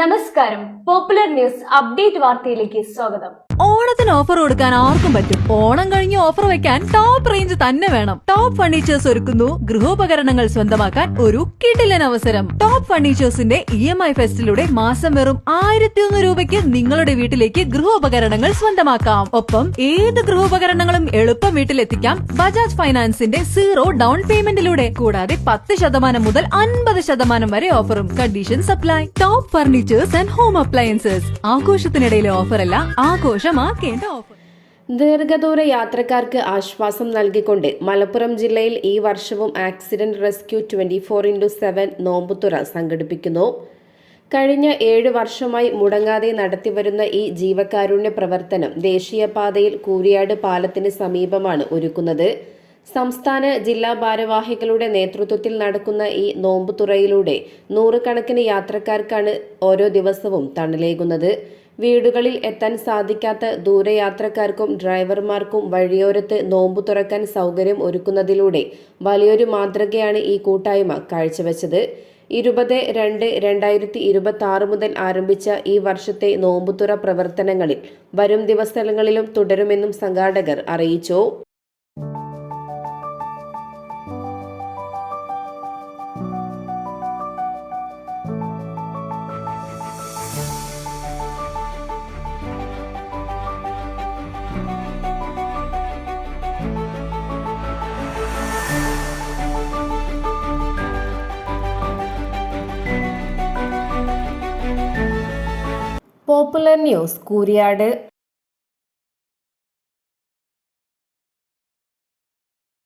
നമസ്കാരം. Popular news update വാർത്തയിലേക്ക് സ്വാഗതം. ഓണത്തിന് ഓഫർ കൊടുക്കാൻ ആർക്കും പറ്റും. ഓണം കഴിഞ്ഞ് ഓഫർ വെക്കാൻ ടോപ്പ് റേഞ്ച് തന്നെ വേണം. ടോപ്പ് ഫർണിച്ചേഴ്സ് ഒരുക്കുന്നു ഗൃഹോപകരണങ്ങൾ സ്വന്തമാക്കാൻ ഒരു കിടിലൻ അവസരം. ടോപ്പ് ഫർണിച്ചേഴ്സിന്റെ EMI ഫെസ്റ്റിലൂടെ മാസം വെറും 1100 രൂപയ്ക്ക് നിങ്ങളുടെ വീട്ടിലേക്ക് ഗൃഹോപകരണങ്ങൾ സ്വന്തമാക്കാം. ഒപ്പം ഏത് ഗൃഹോപകരണങ്ങളും എളുപ്പം വീട്ടിലെത്തിക്കാം ബജാജ് ഫൈനാൻസിന്റെ 0 ഡൗൺ പേയ്മെന്റിലൂടെ. കൂടാതെ 10% മുതൽ 50% വരെ ഓഫറും. Conditions apply. Top furnitures and home appliances. ആഘോഷത്തിനിടയിലെ ഓഫറല്ല, ആഘോഷമാക്കേണ്ട ഓഫർ. ദീർഘദൂര യാത്രക്കാർക്ക് ആശ്വാസം നൽകിക്കൊണ്ട് മലപ്പുറം ജില്ലയിൽ ഈ വർഷവും ആക്സിഡന്റ് റെസ്ക്യൂ 24/7 നോമ്പുതുറ സംഘടിപ്പിക്കുന്നു. കഴിഞ്ഞ 7 വർഷമായി മുടങ്ങാതെ നടത്തിവരുന്ന ഈ ജീവകാരുണ്യ പ്രവർത്തനം ദേശീയപാതയിൽ കൂരിയാട് പാലത്തിന് സമീപമാണ് ഒരുക്കുന്നത്. സംസ്ഥാന ജില്ലാ ഭാരവാഹികളുടെ നേതൃത്വത്തിൽ നടക്കുന്ന ഈ നോമ്പുതുറയിലൂടെ നൂറുകണക്കിന് യാത്രക്കാർക്കാണ് ഓരോ ദിവസവും തണലേകുന്നത്. വീടുകളിൽ എത്താൻ സാധിക്കാത്ത ദൂരയാത്രക്കാർക്കും ഡ്രൈവർമാർക്കും വഴിയോരത്ത് നോമ്പു തുറക്കാൻ സൗകര്യം ഒരുക്കുന്നതിലൂടെ വലിയൊരു മാതൃകയാണ് ഈ കൂട്ടായ്മ കാഴ്ചവെച്ചത്. 20/2/2026 മുതൽ ആരംഭിച്ച ഈ വർഷത്തെ നോമ്പുതുറ പ്രവർത്തനങ്ങളിൽ വരും ദിവസങ്ങളിലും തുടരുമെന്നും സംഘാടകർ അറിയിച്ചു. Popular news Kooriyad.